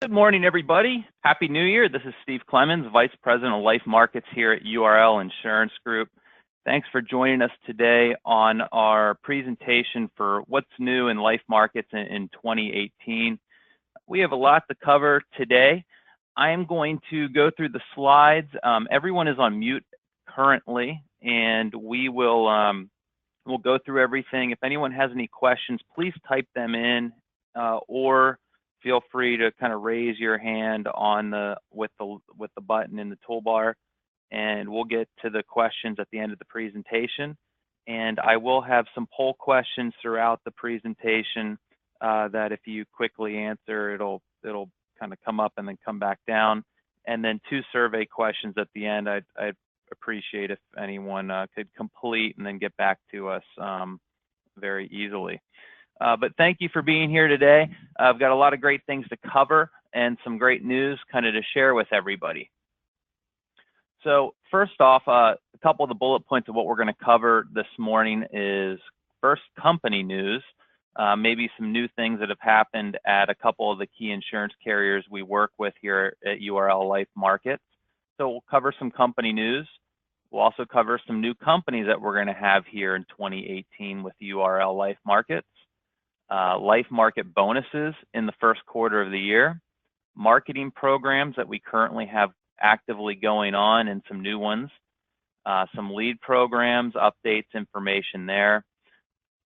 Good morning, everybody. Happy New Year. This is Steve Clemens, Vice President of Life Markets here at URL Insurance Group. Thanks for joining us today on our presentation for what's new in life markets in 2018. We have a lot to cover today. I am going to go through the slides. Everyone is on mute currently, and we'll go through everything. If anyone has any questions, please type them in or feel free to kind of raise your hand with the button in the toolbar, and we'll get to the questions at the end of the presentation. And I will have some poll questions throughout the presentation that if you quickly answer, it'll kind of come up and then come back down. And then 2 survey questions at the end. I'd appreciate if anyone could complete and then get back to us very easily. But thank you for being here today. I've got a lot of great things to cover and some great news kind of to share with everybody. So first off, a couple of the bullet points of what we're going to cover this morning is first, company news, maybe some new things that have happened at a couple of the key insurance carriers we work with here at URL Life Markets. So we'll cover some company news. We'll also cover some new companies that we're going to have here in 2018 with URL Life Markets. Life market bonuses in the first quarter of the year, marketing programs that we currently have actively going on and some new ones, some lead programs, updates, information there,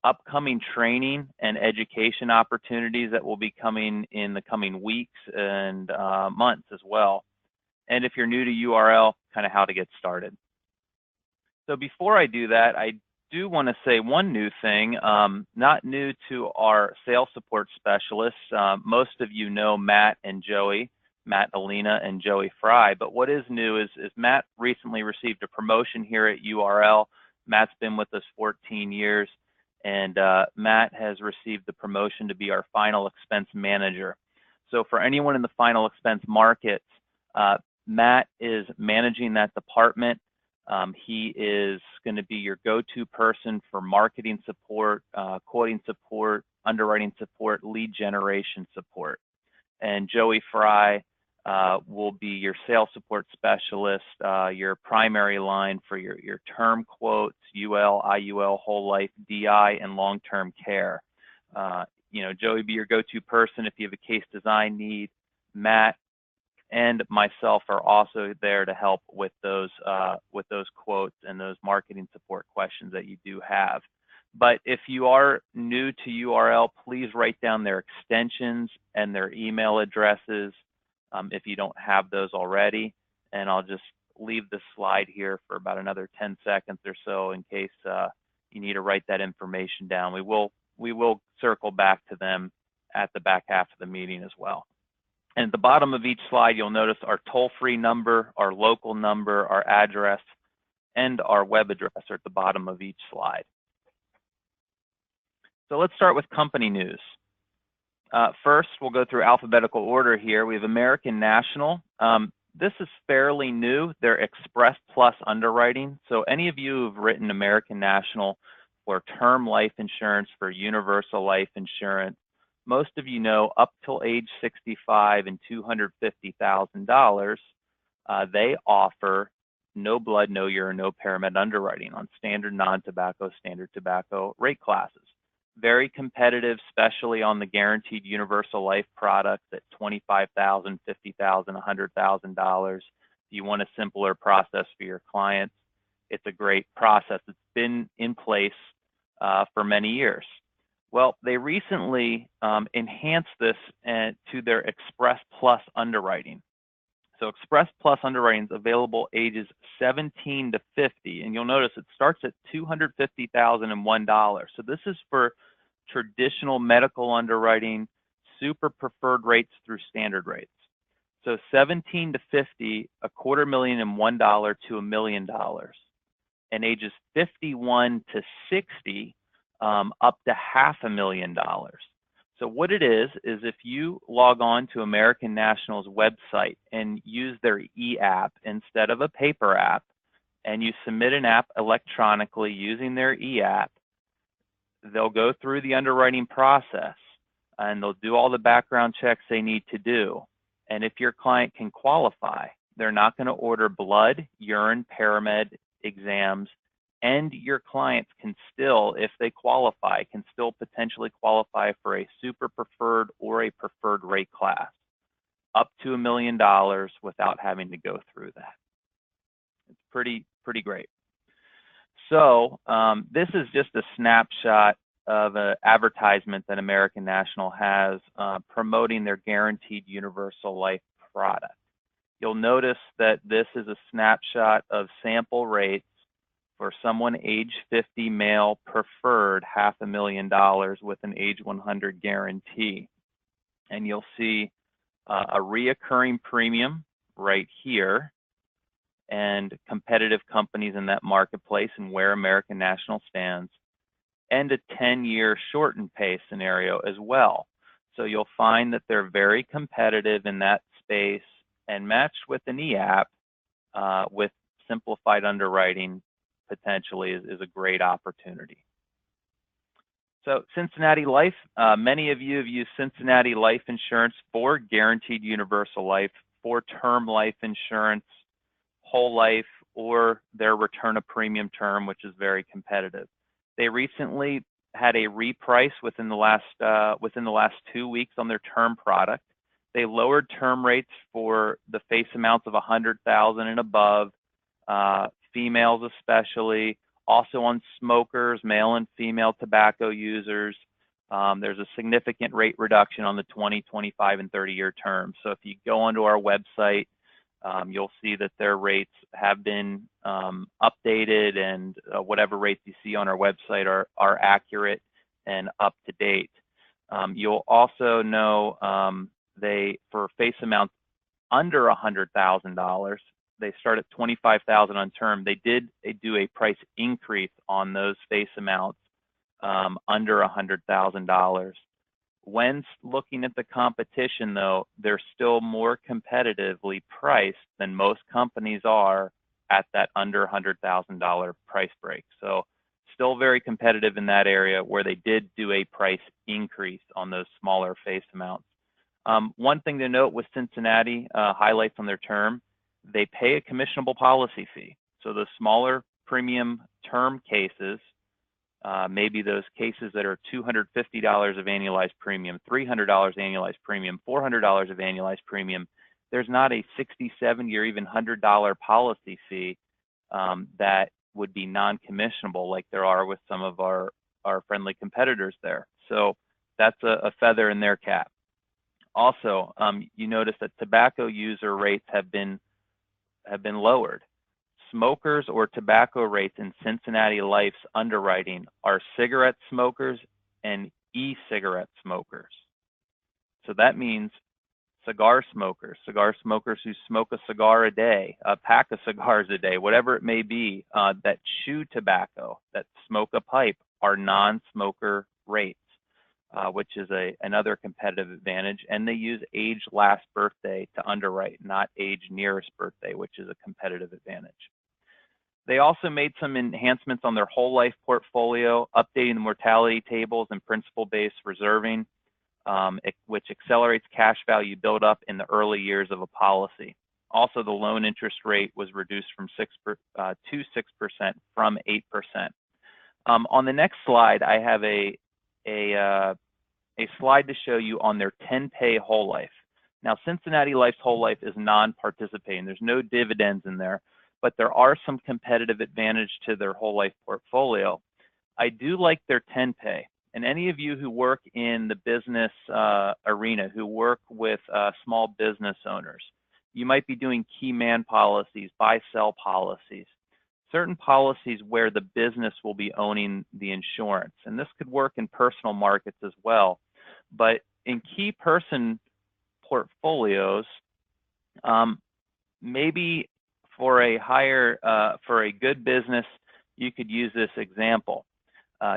upcoming training and education opportunities that will be coming in the coming weeks and months as well. And if you're new to URL, kind of how to get started. So before I do that, I do want to say one new thing, not new to our sales support specialists. Most of you know Matt and Joey, Matt Alina and Joey Fry, but what is new is Matt recently received a promotion here at URL. Matt's been with us 14 years, and Matt has received the promotion to be our final expense manager. So for anyone in the final expense markets, Matt is managing that department. He is going to be your go-to person for marketing support, quoting support, underwriting support, lead generation support. And Joey Fry will be your sales support specialist, your primary line for your term quotes, UL, IUL, whole life, DI, and long-term care. Joey be your go-to person if you have a case design need. Matt and myself are also there to help with those quotes and those marketing support questions that you do have. But if you are new to URL, please write down their extensions and their email addresses if you don't have those already. And I'll just leave this slide here for about another 10 seconds or so in case you need to write that information down. We will circle back to them at the back half of the meeting as well. And at the bottom of each slide, you'll notice our toll-free number, our local number, our address, and our web address are at the bottom of each slide. So let's start with company news. First, we'll go through alphabetical order here. We have American National. This is fairly new. They're Express Plus underwriting. So any of you who've written American National for term life insurance, for universal life insurance, most of you know up till age 65 and $250,000, they offer no blood, no urine, no paramed underwriting on standard non-tobacco, standard tobacco rate classes. Very competitive, especially on the guaranteed universal life products at $25,000, $50,000, $100,000. If you want a simpler process for your clients, it's a great process. It's been in place for many years. Well, they recently enhanced this to their Express Plus underwriting. So Express Plus underwriting is available ages 17 to 50, and you'll notice it starts at $250,001. So this is for traditional medical underwriting, super preferred rates through standard rates. So 17 to 50, $250,001 to $1 million, and ages 51 to 60. Up to $500,000. So what it is if you log on to American National's website and use their e-app instead of a paper app, and you submit an app electronically using their e-app, they'll go through the underwriting process and they'll do all the background checks they need to do. And if your client can qualify, they're not going to order blood, urine, paramed exams, and your clients can still, if they qualify, can still potentially qualify for a super preferred or a preferred rate class, up to $1 million without having to go through that. It's pretty great. So this is just a snapshot of an advertisement that American National has promoting their guaranteed universal life product. You'll notice that this is a snapshot of sample rates for someone age 50 male preferred $500,000 with an age 100 guarantee. And you'll see a reoccurring premium right here and competitive companies in that marketplace and where American National stands, and a 10-year shortened pay scenario as well. So you'll find that they're very competitive in that space, and matched with an e-app with simplified underwriting potentially is a great opportunity. So Cincinnati Life, many of you have used Cincinnati Life Insurance for guaranteed universal life, for term life insurance, whole life, or their return of premium term, which is very competitive. They recently had a reprice within the last 2 weeks on their term product. They lowered term rates for the face amounts of $100,000 and above, females especially, also on smokers, male and female tobacco users. There's a significant rate reduction on the 20, 25, and 30-year terms. So if you go onto our website, you'll see that their rates have been updated, and whatever rates you see on our website are accurate and up to date. You'll also know for face amounts under $100,000, they start at $25,000 on term. They do a price increase on those face amounts under $100,000. When looking at the competition, though, they're still more competitively priced than most companies are at that under $100,000 price break. So still very competitive in that area where they did do a price increase on those smaller face amounts. One thing to note with Cincinnati, highlights on their term, they pay a commissionable policy fee. So the smaller premium term cases, maybe those cases that are $250 of annualized premium, $300 annualized premium, $400 of annualized premium, there's not a $60, $70, or even $100 policy fee that would be non-commissionable like there are with some of our friendly competitors there. So that's a feather in their cap. Also, you notice that tobacco user rates have been lowered. Smokers or tobacco rates in Cincinnati Life's underwriting are cigarette smokers and e-cigarette smokers. So that means cigar smokers who smoke a cigar a day, a pack of cigars a day, whatever it may be, that chew tobacco, that smoke a pipe, are non-smoker rates, which is another competitive advantage. And they use age last birthday to underwrite, not age nearest birthday, which is a competitive advantage. They also made some enhancements on their whole life portfolio, updating the mortality tables and principal-based reserving, which accelerates cash value buildup in the early years of a policy. Also, the loan interest rate was reduced from 6% to 6% from 8%. On the next slide, I have a slide to show you on their 10-pay whole life. Now, Cincinnati Life's whole life is non-participating. There's no dividends in there, but there are some competitive advantage to their whole life portfolio. I do like their 10-pay. And any of you who work in the business arena, who work with small business owners, you might be doing key man policies, buy-sell policies, certain policies where the business will be owning the insurance. And this could work in personal markets as well. But in key person portfolios, maybe for a good business, you could use this example.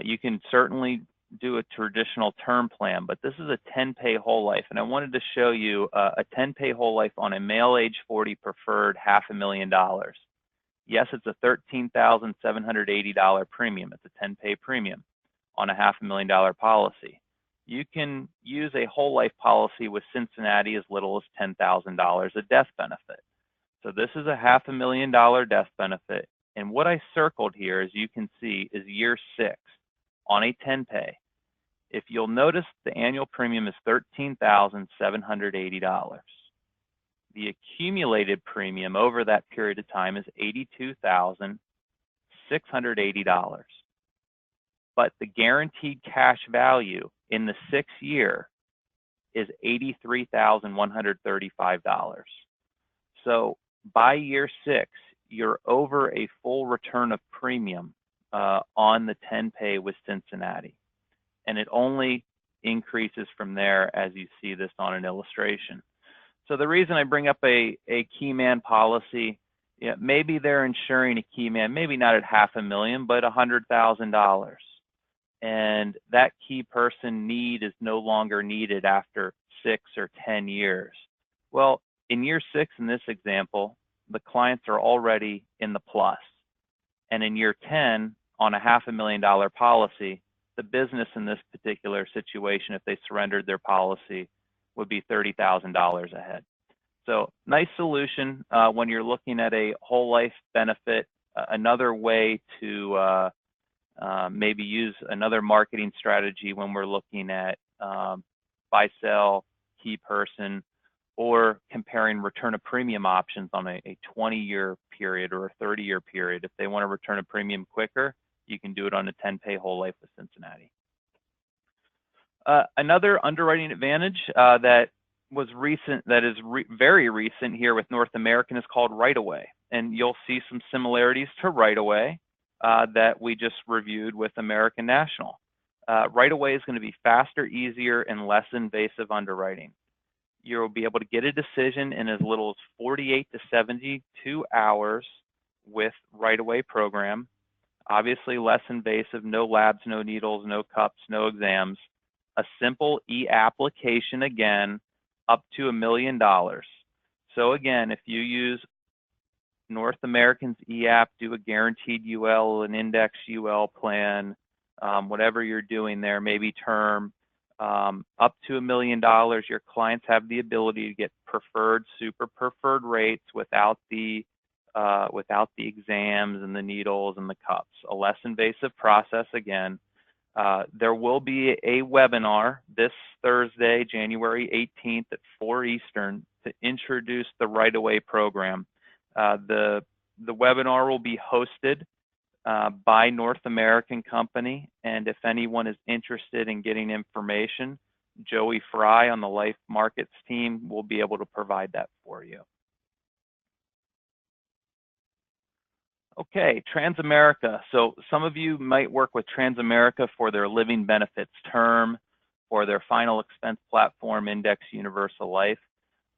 You can certainly do a traditional term plan, but this is a 10-pay whole life. And I wanted to show you a 10-pay whole life on a male age 40 preferred $500,000. Yes, it's a $13,780 premium. It's a 10-pay premium on a $500,000 policy. you can use a whole life policy with Cincinnati as little as $10,000 a death benefit. So this is a $500,000 death benefit. And what I circled here, as you can see, is year 6 on a 10-pay. If you'll notice, the annual premium is $13,780. The accumulated premium over that period of time is $82,680. But the guaranteed cash value in the 6th year is $83,135. So by year 6, you're over a full return of premium on the 10-pay with Cincinnati. And it only increases from there as you see this on an illustration. So the reason I bring up a key man policy, maybe they're insuring a key man, maybe not at $500,000, but $100,000. And that key person need is no longer needed after 6 or 10 years. Well, in year 6 in this example, the clients are already in the plus. And in year 10, on a $500,000 policy, the business in this particular situation, if they surrendered their policy, would be $30,000 ahead. So nice solution when you're looking at a whole life benefit. Another way to maybe use another marketing strategy when we're looking at buy, sell, key person, or comparing return of premium options on a 20-year period or a 30-year period. If they want to return a premium quicker, you can do it on a 10-pay whole life with Cincinnati. Another underwriting advantage that was recent, that is very recent here with North American, is called right-of-way. And you'll see some similarities to right-of-way that we just reviewed with American National. Right-of-way is going to be faster, easier, and less invasive underwriting. You'll be able to get a decision in as little as 48 to 72 hours with right-of-way program. Obviously less invasive, no labs, no needles, no cups, no exams. A simple e-application, again, up to $1 million. So again, if you use North American's e-app, do a guaranteed UL, an index UL plan, whatever you're doing there, maybe term, up to $1 million, your clients have the ability to get preferred, super preferred rates without the exams and the needles and the cups. A less invasive process again. There will be a webinar this Thursday, January 18th at 4 Eastern to introduce the right-of-way program. The webinar will be hosted by North American Company, and if anyone is interested in getting information, Joey Fry on the Life Markets team will be able to provide that for you. Okay, Transamerica. So some of you might work with Transamerica for their living benefits term or their final expense platform, Index Universal Life.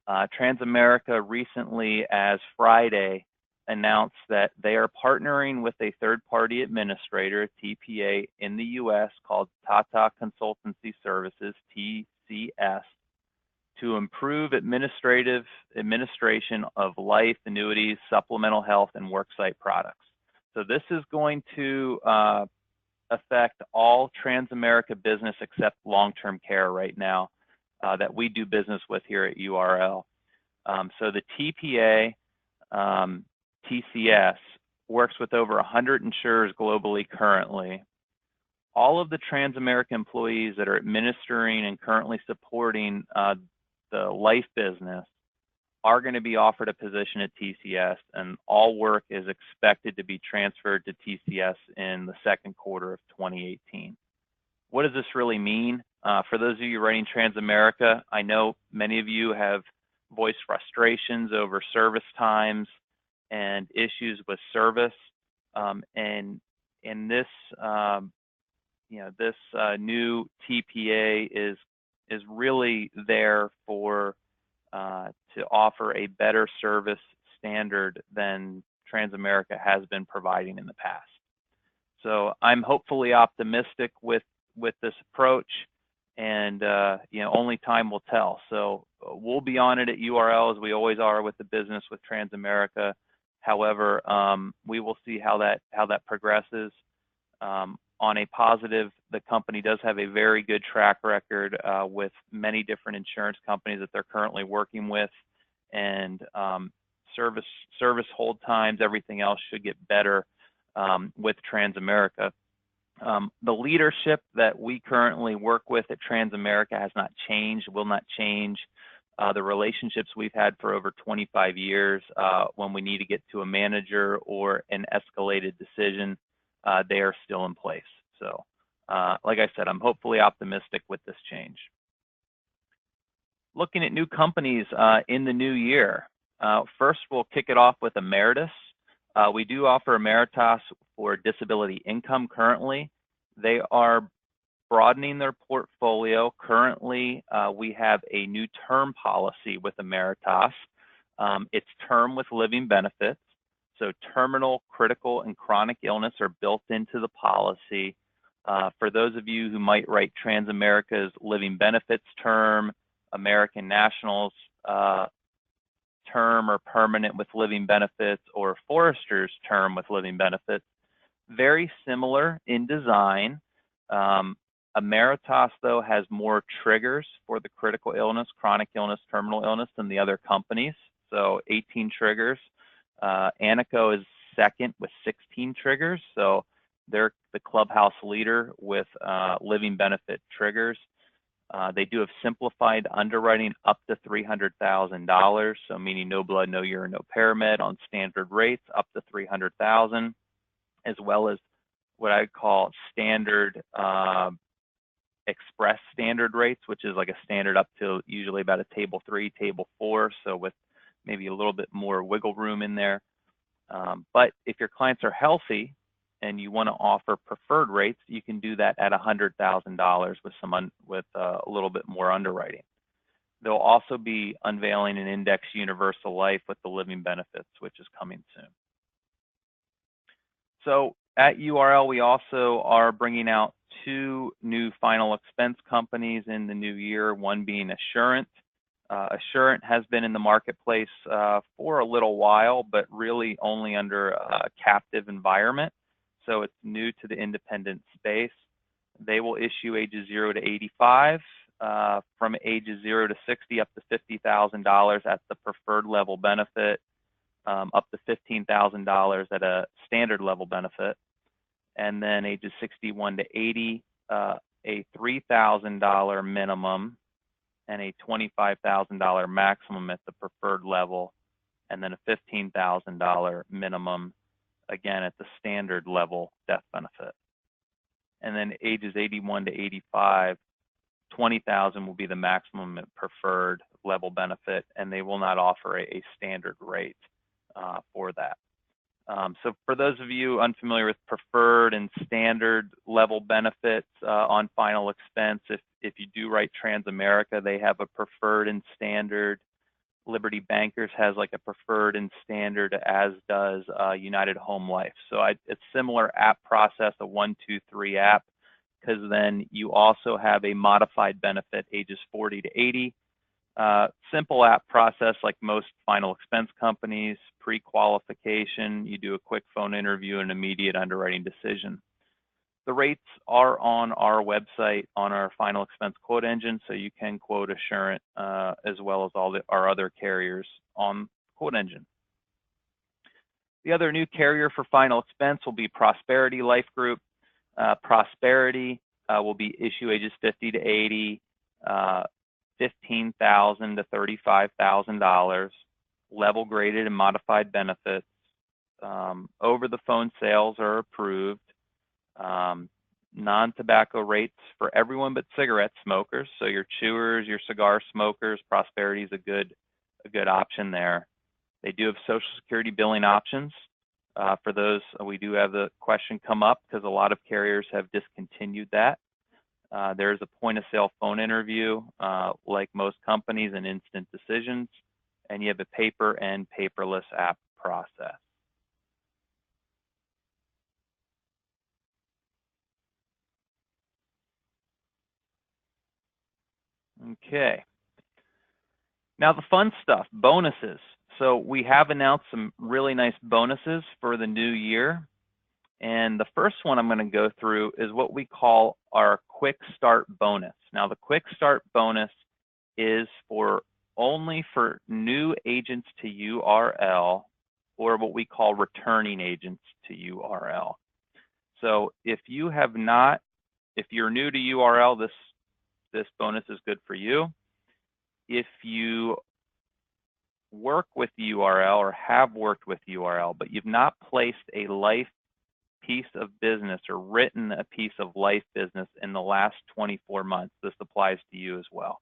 Transamerica recently, as Friday, announced that they are partnering with a third-party administrator, a TPA, in the U.S. called Tata Consultancy Services, TCS, to improve administration of life, annuities, supplemental health, and worksite products. So this is going to affect all Transamerica business except long-term care right now that we do business with here at URL. So the TPA, TCS, works with over 100 insurers globally currently. All of the Transamerica employees that are administering and currently supporting the life business are going to be offered a position at TCS, and all work is expected to be transferred to TCS in the second quarter of 2018. What does this really mean? For those of you writing Transamerica, I know many of you have voiced frustrations over service times and issues with service, and this new TPA is really there for to offer a better service standard than Transamerica has been providing in the past. So I'm hopefully optimistic with this approach, and only time will tell. So we'll be on it at URL as we always are with the business with Transamerica. However, we will see how that progresses. On on a positive, the company does have a very good track record with many different insurance companies that they're currently working with, and service hold times, everything else should get better with Transamerica. The leadership that we currently work with at Transamerica has not changed, will not change. The relationships we've had for over 25 years, when we need to get to a manager or an escalated decision, they are still in place. So, like I said, I'm hopefully optimistic with this change. Looking at new companies in the new year. First, we'll kick it off with Ameritas. We do offer Ameritas for disability income currently. They are broadening their portfolio. Currently, we have a new term policy with Ameritas. It's term with living benefits. So terminal, critical, and chronic illness are built into the policy. For those of you who might write Transamerica's living benefits term, American National's term or permanent with living benefits, or Forrester's term with living benefits, very similar in design. Ameritas, though, has more triggers for the critical illness, chronic illness, terminal illness than the other companies, so 18 triggers. Anico is second with 16 triggers, so they're the clubhouse leader with living benefit triggers. They do have simplified underwriting up to $300,000, so meaning no blood, no urine, no paramed on standard rates up to $300,000, as well as what I call standard express standard rates, which is like a standard up to usually about a table 3, table 4, so with maybe a little bit more wiggle room in there. But if your clients are healthy and you want to offer preferred rates, you can do that at $100,000 with a little bit more underwriting. They'll also be unveiling an index universal life with the living benefits, which is coming soon. So at URL, we also are bringing out 2 new final expense companies in the new year, one being Assurant. Assurant has been in the marketplace for a little while, but really only under a captive environment. So it's new to the independent space. They will issue ages 0 to 85, from ages 0 to 60 up to $50,000 at the preferred level benefit, up to $15,000 at a standard level benefit. And then ages 61 to 80, a $3,000 minimum and a $25,000 maximum at the preferred level, and then a $15,000 minimum, again, at the standard level death benefit. And then ages 81 to 85, $20,000 will be the maximum at preferred level benefit, and they will not offer a standard rate for that. So for those of you unfamiliar with preferred and standard level benefits on final expense, if you do write Transamerica, they have a preferred and standard. Liberty Bankers has like a preferred and standard, as does United Home Life. So it's similar app process, a 1, 2, 3 app, because then you also have a modified benefit, ages 40 to 80. Simple app process like most final expense companies, pre-qualification, you do a quick phone interview and immediate underwriting decision. The rates are on our website on our final expense quote engine, so you can quote Assurant as well as all our other carriers on quote engine. The other new carrier for final expense will be Prosperity Life Group. Prosperity will be issue ages 50 to 80, $15,000 to $35,000, level graded and modified benefits. Over the phone sales are approved. Non-tobacco rates for everyone but cigarette smokers. So your chewers, your cigar smokers, Prosperity is a good option there. They do have Social Security billing options. For those, we do have the question come up because a lot of carriers have discontinued that. There's a point of sale phone interview, like most companies, and instant decisions, and you have a paper and paperless app process. Okay. Now the fun stuff, bonuses. So we have announced some really nice bonuses for the new year. And the first one I'm going to go through is what we call our Quick Start Bonus. Now, the Quick Start Bonus is only for new agents to URL, or what we call returning agents to URL. So if you're new to URL, this bonus is good for you. If you work with URL or have worked with URL, but you've not placed a life piece of business or written a piece of life business in the last 24 months, this applies to you as well.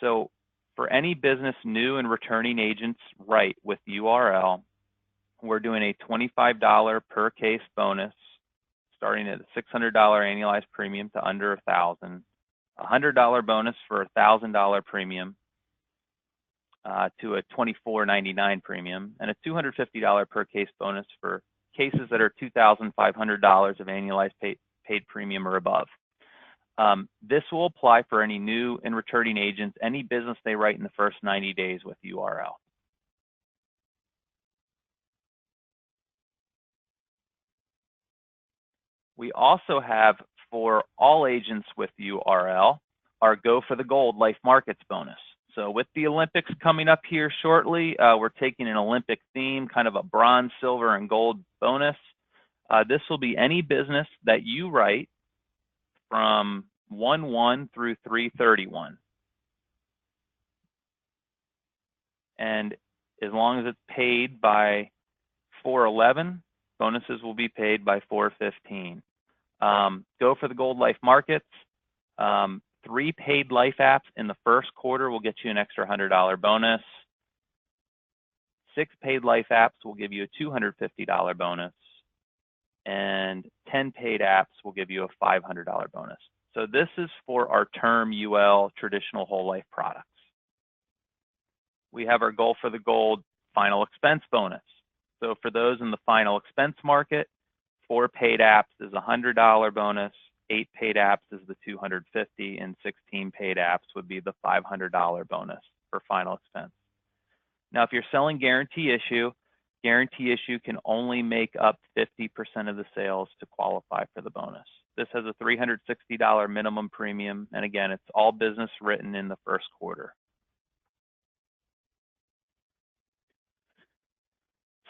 So for any business new and returning agents write with URL, we're doing a $25 per case bonus, starting at a $600 annualized premium to under $1,000, a $100 bonus for a $1,000 premium to a $24.99 premium, and a $250 per case bonus for cases that are $2,500 of annualized paid premium or above. This will apply for any new and returning agents, any business they write in the first 90 days with URL. We also have, for all agents with URL, our Go for the Gold Life Markets bonus. So with the Olympics coming up here shortly, we're taking an Olympic theme, kind of a bronze, silver, and gold bonus. This will be any business that you write from 1/1 through 3/31. And as long as it's paid by 4/11, bonuses will be paid by 4/15. Go for the Gold Life Markets. 3 paid life apps in the first quarter will get you an extra $100 bonus. 6 paid life apps will give you a $250 bonus. And 10 paid apps will give you a $500 bonus. So this is for our term UL traditional whole life products. We have our Goal for the Gold final expense bonus. So for those in the final expense market, 4 paid apps is a $100 bonus, 8 paid apps is the $250, and 16 paid apps would be the $500 bonus for final expense. Now, if you're selling guarantee issue can only make up 50% of the sales to qualify for the bonus. This has a $360 minimum premium, and again, it's all business written in the first quarter.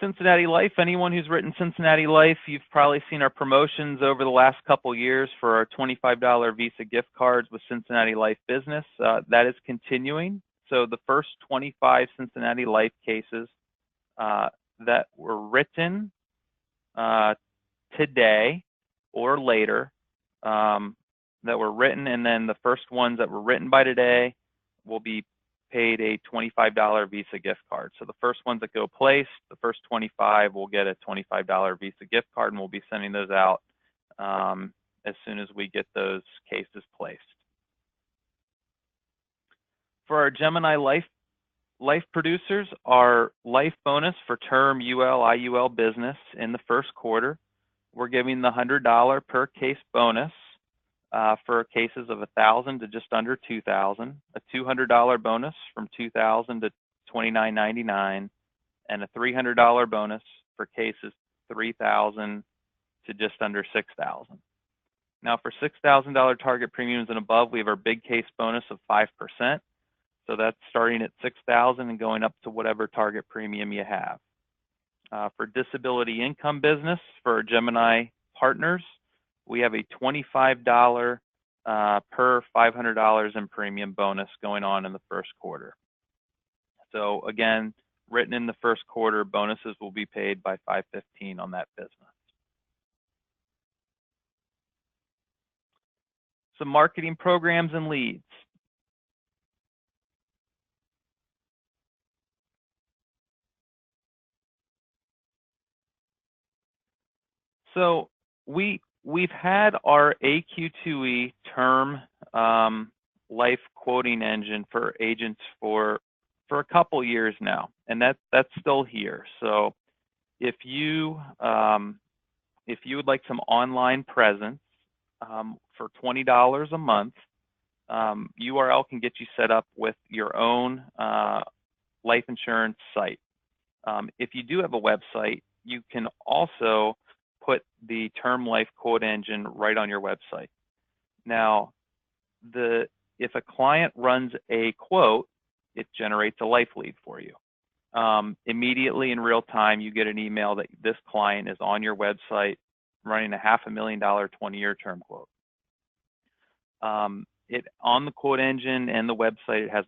Cincinnati Life, anyone who's written Cincinnati Life, you've probably seen our promotions over the last couple years for our $25 Visa gift cards with Cincinnati Life Business. That is continuing. So the first 25 Cincinnati Life cases that were written today or later, that were written, and then the first ones that were written by today will be paid a $25 Visa gift card. So the first ones that go placed, the first 25 will get a $25 Visa gift card, and we'll be sending those out as soon as we get those cases placed. For our Gemini Life producers, our life bonus for term UL, IUL business in the first quarter, we're giving the $100 per case bonus for cases of 1,000 to just under 2,000, a $200 bonus from 2,000 to 29.99, and a $300 bonus for cases 3,000 to just under 6,000. Now, for $6,000 target premiums and above, we have our big case bonus of 5%. So that's starting at 6,000 and going up to whatever target premium you have. For disability income business, for our Gemini partners, we have a $25 per $500 in premium bonus going on in the first quarter. So again, written in the first quarter, bonuses will be paid by 5/15 on that business. Some marketing programs and leads. So we've had our AQ2E term life quoting engine for agents for a couple years now, and that's still here. So if you would like some online presence for $20 a month, URL can get you set up with your own life insurance site. If you do have a website, you can also put the term life quote engine right on your website. Now, if a client runs a quote, it generates a life lead for you. Immediately in real time, you get an email that this client is on your website running a $500,000 20-year term quote. It on the quote engine and the website, it has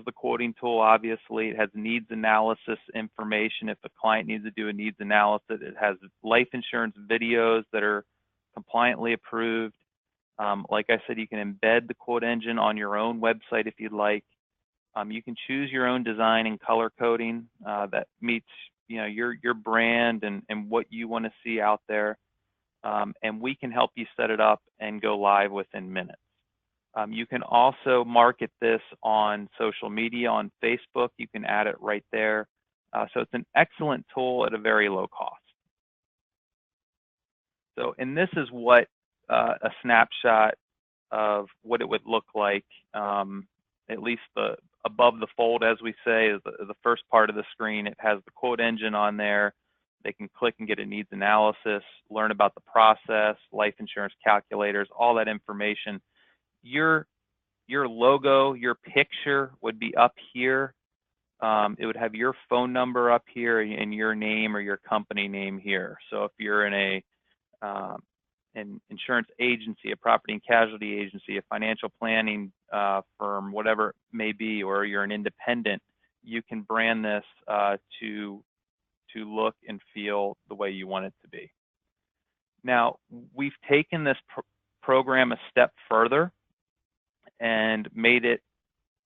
the quoting tool. Obviously, it has needs analysis information. If a client needs to do a needs analysis, it has life insurance videos that are compliantly approved. Like I said, you can embed the quote engine on your own website if you'd like. You can choose your own design and color coding that meets your brand and what you want to see out there. And we can help you set it up and go live within minutes. You can also market this on social media, on Facebook. You can add it right there. So it's an excellent tool at a very low cost. So, and this is what a snapshot of what it would look like, at least above the fold, as we say, is the first part of the screen. It has the quote engine on there. They can click and get a needs analysis, learn about the process, life insurance calculators, all that information. Your logo, your picture would be up here. It would have your phone number up here and your name or your company name here. So if you're in an insurance agency, a property and casualty agency, a financial planning firm, whatever it may be, or you're an independent, you can brand this to look and feel the way you want it to be. Now, we've taken this program a step further and made it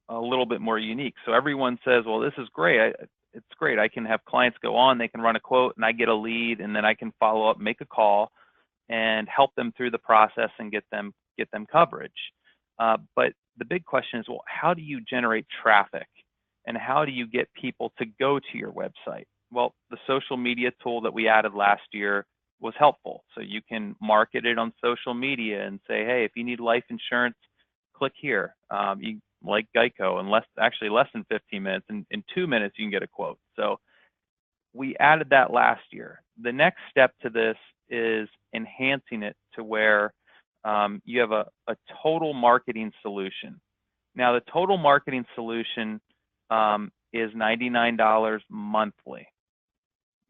a little bit more unique. So everyone says, well, this is great. It's great. I can have clients go on, they can run a quote, and I get a lead, and then I can follow up, make a call, and help them through the process and get them coverage. But the big question is, well, how do you generate traffic? And how do you get people to go to your website? Well, the social media tool that we added last year was helpful. So you can market it on social media and say, hey, if you need life insurance, click here. You like Geico in less than 15 minutes. In 2 minutes, you can get a quote. So we added that last year. The next step to this is enhancing it to where you have a total marketing solution. Now, the total marketing solution is $99 monthly.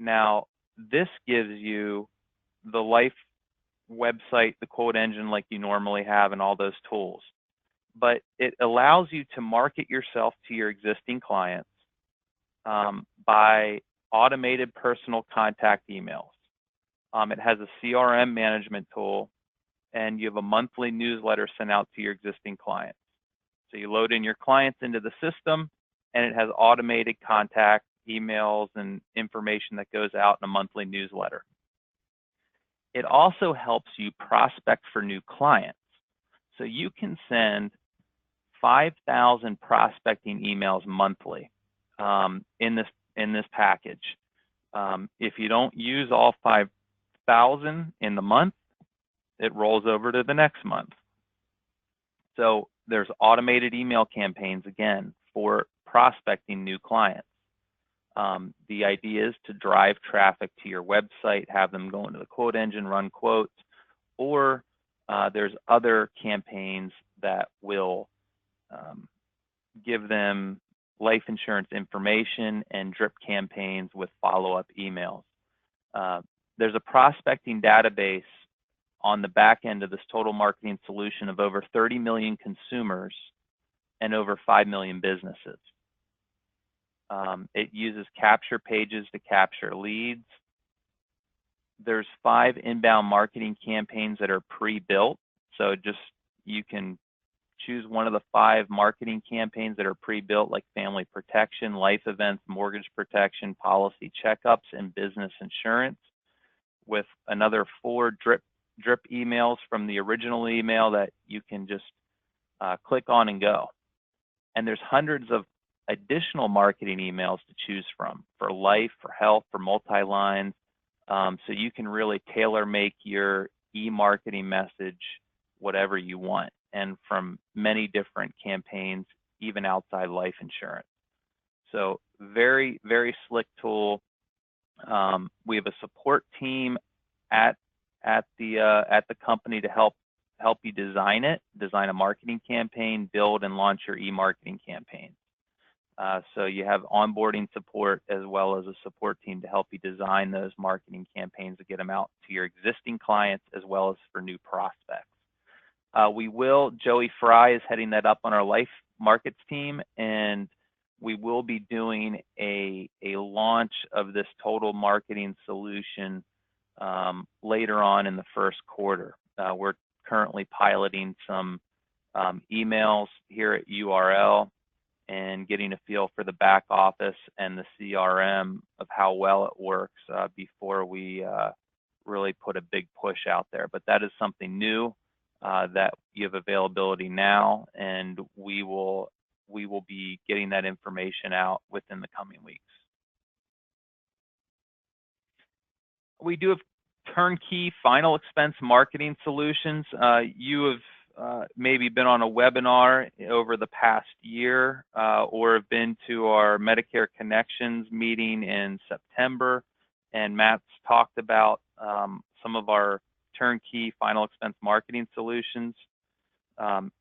Now, this gives you the life website, the quote engine like you normally have, and all those tools. But it allows you to market yourself to your existing clients by automated personal contact emails. It has a CRM management tool, and you have a monthly newsletter sent out to your existing clients. So you load in your clients into the system, and it has automated contact emails and information that goes out in a monthly newsletter. It also helps you prospect for new clients. So you can send 5,000 prospecting emails monthly in this package. If you don't use all 5,000 in the month, it rolls over to the next month. So there's automated email campaigns, again, for prospecting new clients. The idea is to drive traffic to your website, have them go into the quote engine, run quotes, or there's other campaigns that will give them life insurance information and drip campaigns with follow-up emails. There's a prospecting database on the back end of this total marketing solution of over 30 million consumers and over 5 million businesses. It uses capture pages to capture leads. There's 5 inbound marketing campaigns that are pre-built. So just you can choose one of the 5 marketing campaigns that are pre-built, like family protection, life events, mortgage protection, policy checkups, and business insurance, with another 4 drip emails from the original email that you can just click on and go. And there's hundreds of additional marketing emails to choose from for life, for health, for multi-lines. So you can really tailor make your e-marketing message whatever you want, and from many different campaigns, even outside life insurance. So very, very slick tool. We have a support team at the company to help you design a marketing campaign, build and launch your e-marketing campaign. So you have onboarding support as well as a support team to help you design those marketing campaigns to get them out to your existing clients as well as for new prospects. Joey Fry is heading that up on our Life Markets team, and we will be doing a launch of this total marketing solution later on in the first quarter. We're currently piloting some emails here at URL and getting a feel for the back office and the CRM of how well it works before we really put a big push out there. But that is something new that you have availability now, and we will be getting that information out within the coming weeks. We do have turnkey final expense marketing solutions. You have maybe been on a webinar over the past year or have been to our Medicare Connections meeting in September, and Matt's talked about some of our turnkey final expense marketing solutions.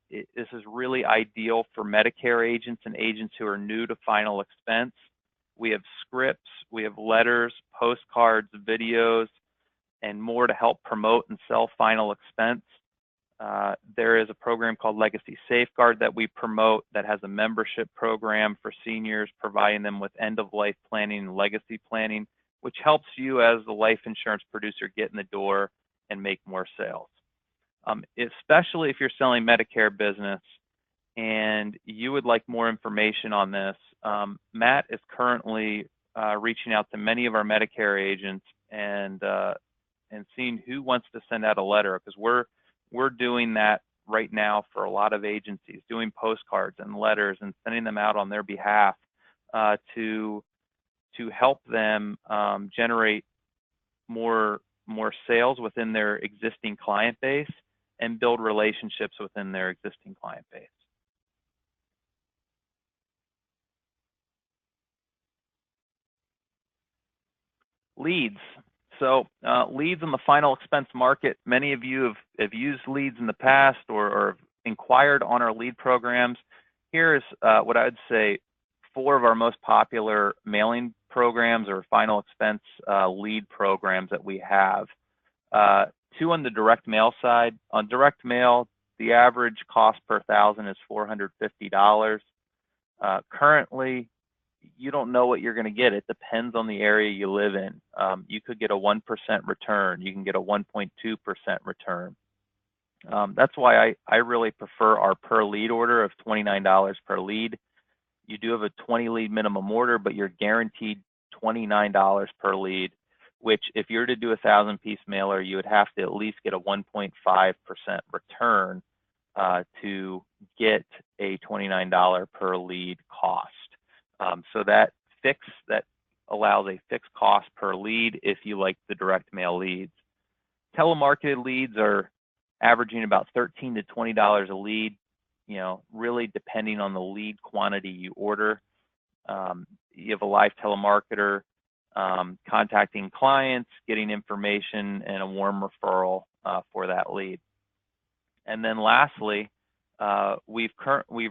This is really ideal for Medicare agents and agents who are new to final expense. We have scripts, we have letters, postcards, videos, and more to help promote and sell final expense. There is a program called Legacy Safeguard that we promote that has a membership program for seniors, providing them with end-of-life planning and legacy planning, which helps you as the life insurance producer get in the door and make more sales. Especially if you're selling Medicare business and you would like more information on this, Matt is currently reaching out to many of our Medicare agents and seeing who wants to send out a letter, because we're doing that right now for a lot of agencies, doing postcards and letters and sending them out on their behalf to help them generate more sales within their existing client base and build relationships within their existing client base. Leads. So leads in the final expense market, many of you have used leads in the past or inquired on our lead programs. Here's what I would say 4 of our most popular mailing programs or final expense lead programs that we have. 2 on the direct mail side. On direct mail, the average cost per 1,000 is $450. Currently, you don't know what you're going to get. It depends on the area you live in. You could get a 1% return. You can get a 1.2% return. That's why I really prefer our per lead order of $29 per lead. You do have a 20 lead minimum order, but you're guaranteed $29 per lead, which if you're to do a 1,000-piece mailer, you would have to at least get a 1.5% return to get a $29 per lead cost. So that allows a fixed cost per lead if you like the direct mail leads. Telemarketed leads are averaging about $13 to $20 a lead, really depending on the lead quantity you order. You have a live telemarketer contacting clients, getting information, and a warm referral for that lead. And then lastly, we've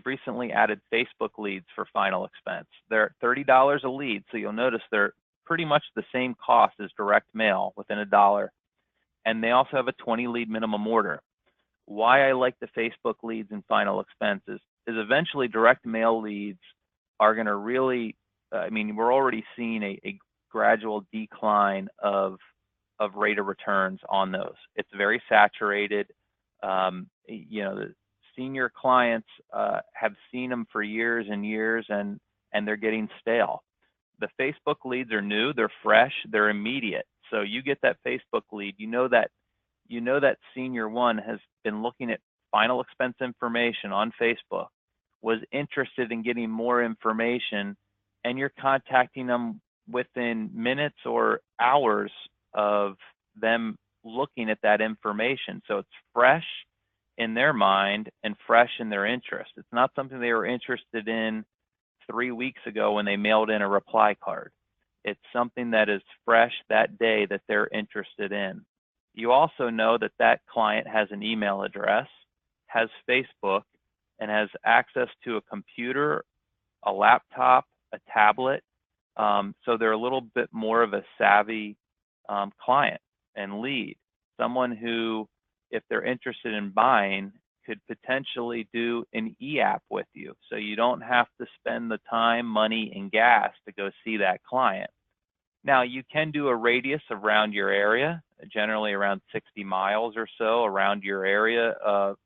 recently added Facebook leads for final expense. They're $30 a lead, so you'll notice they're pretty much the same cost as direct mail, within $1. And they also have a 20 lead minimum order. Why I like the Facebook leads in final expenses is eventually direct mail leads are going to really, we're already seeing a gradual decline of rate of returns on those. It's very saturated. The senior clients have seen them for years and years, and they're getting stale. The Facebook leads are new, they're fresh, they're immediate. So you get that Facebook lead, you know that senior one has been looking at final expense information on Facebook, was interested in getting more information, and you're contacting them within minutes or hours of them looking at that information. So it's fresh in their mind and fresh in their interest. It's not something they were interested in 3 weeks ago when they mailed in a reply card. It's something that is fresh that day that they're interested in. You also know that that client has an email address, has Facebook, and has access to a computer, a laptop, a tablet. So they're a little bit more of a savvy client and lead. Someone who, if they're interested in buying, could potentially do an e-app with you. So you don't have to spend the time, money, and gas to go see that client. Now, you can do a radius around your area, generally around 60 miles or so around your area of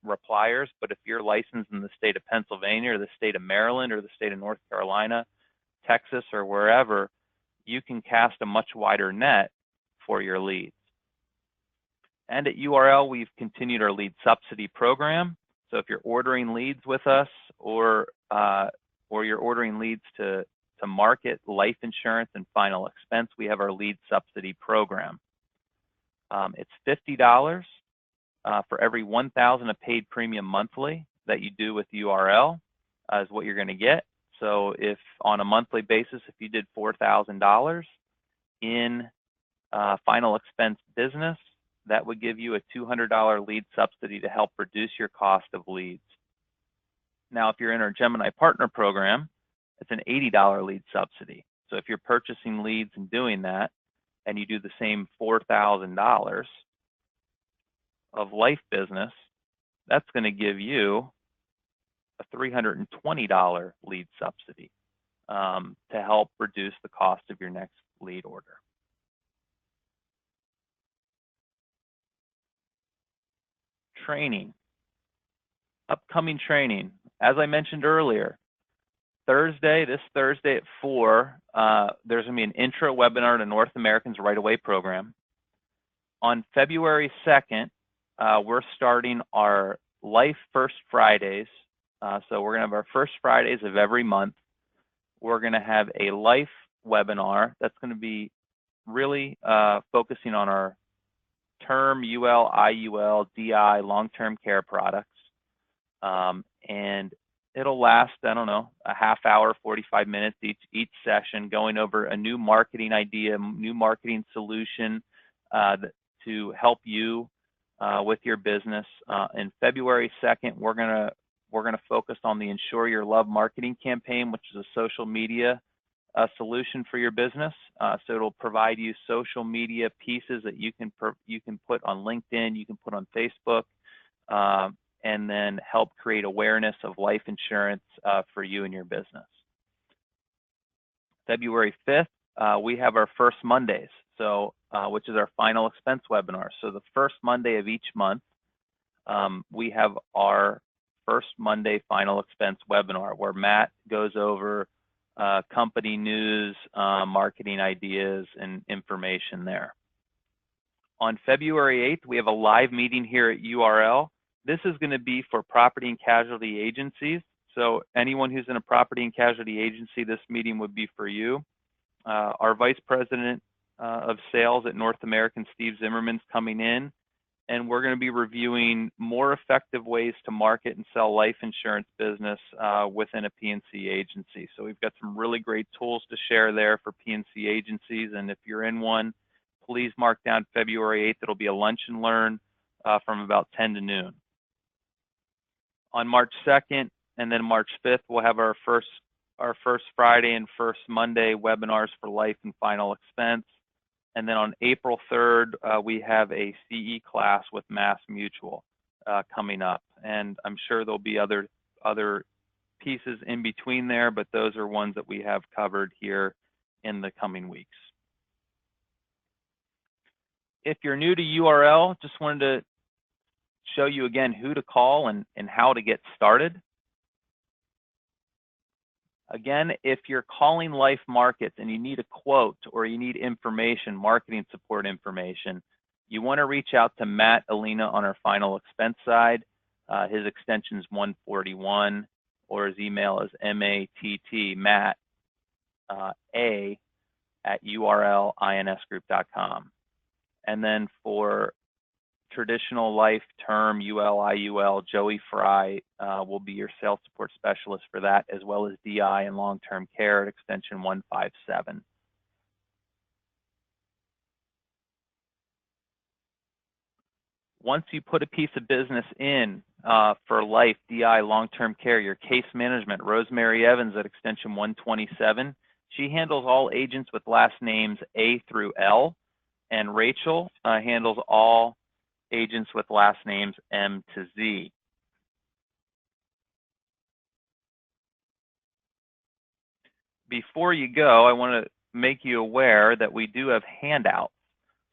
repliers. But if you're licensed in the state of Pennsylvania or the state of Maryland or the state of North Carolina, Texas, or wherever, you can cast a much wider net for your leads. And at URL, we've continued our lead subsidy program. So if you're ordering leads with us or you're ordering leads to market life insurance and final expense, we have our lead subsidy program. It's $50 for every $1,000 of paid premium monthly that you do with URL is what you're going to get. So if on a monthly basis, if you did $4,000 in final expense business, that would give you a $200 lead subsidy to help reduce your cost of leads. Now, if you're in our Gemini Partner Program, it's an $80 lead subsidy. So if you're purchasing leads and doing that, and you do the same $4,000 of life business, that's going to give you a $320 lead subsidy to help reduce the cost of your next lead order. Training. Upcoming training. As I mentioned earlier, this Thursday at 4, there's going to be an intro webinar to North Americans Right Away program. On February 2nd, we're starting our Life First Fridays. So we're going to have our first Fridays of every month. We're going to have a life webinar that's going to be really focusing on our term, UL, IUL, DI, long-term care products. And it'll last, I don't know, a half hour, 45 minutes each session, going over a new marketing idea, new marketing solution to help you with your business. In February 2nd, we're gonna focus on the Insure Your Love marketing campaign, which is a social media solution for your business. So it'll provide you social media pieces that you can put on LinkedIn, you can put on Facebook, and then help create awareness of life insurance for you and your business. February 5th, we have our first Mondays, so which is our final expense webinar. So the first Monday of each month, we have our first Monday final expense webinar where Matt goes over company news, marketing ideas, and information there. On February 8th, we have a live meeting here at URL. This is going to be for property and casualty agencies. So anyone who's in a property and casualty agency, this meeting would be for you. Our Vice President of Sales at North American, Steve Zimmerman's coming in, and we're going to be reviewing more effective ways to market and sell life insurance business within a P&C agency. So we've got some really great tools to share there for P&C agencies, and if you're in one, please mark down February 8th. It'll be a lunch and learn from about 10 to noon. On March 2nd and then March 5th, we'll have our first Friday and first Monday webinars for life and final expense. And then on April 3rd, we have a CE class with Mass Mutual coming up. And I'm sure there'll be other pieces in between there, but those are ones that we have covered here in the coming weeks. If you're new to URL, just wanted to show you again who to call and how to get started. Again, if you're calling Life Markets and you need a quote or you need information, marketing support information, you want to reach out to Matt Alina on our final expense side. His extension is 141, or his email is matt@urlinsgroup.com. And then for traditional life, term, UL, IUL, Joey Fry will be your sales support specialist for that, as well as DI and long-term care at extension 157. once you put a piece of business in for life, DI, long-term care, your case management, Rosemary Evans at extension 127, she handles all agents with last names A through L, and Rachel handles all agents with last names M to Z. Before you go, I want to make you aware that we do have handouts.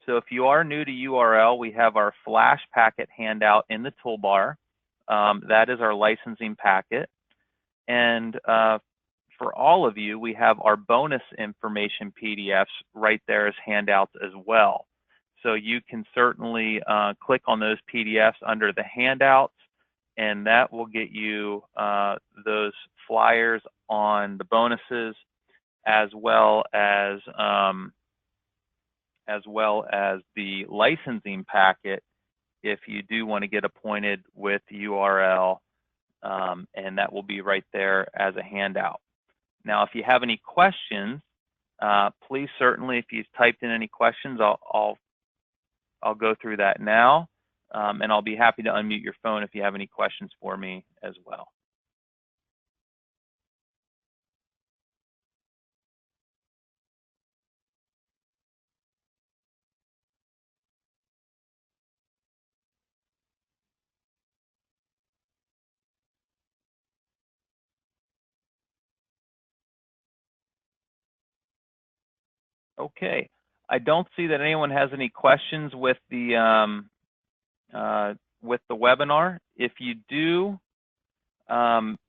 So if you are new to URL, we have our flash packet handout in the toolbar. That is our licensing packet. And for all of you, we have our bonus information PDFs right there as handouts as well. So you can certainly click on those PDFs under the handouts, and that will get you those flyers on the bonuses, as well as the licensing packet if you do want to get appointed with URL, and that will be right there as a handout. Now, if you have any questions, please certainly, if you've typed in any questions, I'll go through that now, and I'll be happy to unmute your phone if you have any questions for me as well. Okay, I don't see that anyone has any questions with the webinar. If you do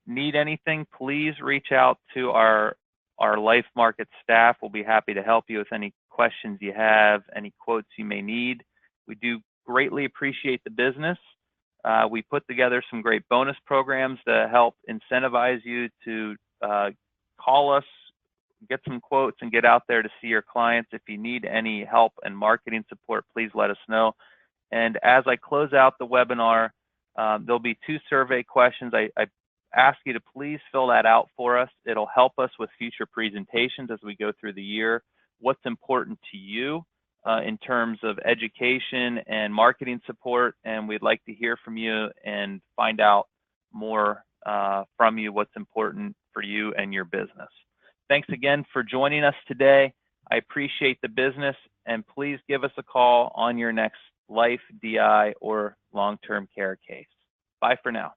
need anything, please reach out to our Life Market staff. We'll be happy to help you with any questions you have, any quotes you may need. We do greatly appreciate the business. We put together some great bonus programs to help incentivize you to call us, get some quotes, and get out there to see your clients. If you need any help and marketing support, please let us know. And as I close out the webinar, there'll be 2 survey questions. I ask you to please fill that out for us. It'll help us with future presentations as we go through the year. What's important to you in terms of education and marketing support, and we'd like to hear from you and find out more from you what's important for you and your business. Thanks again for joining us today. I appreciate the business, and please give us a call on your next life, DI, or long-term care case. Bye for now.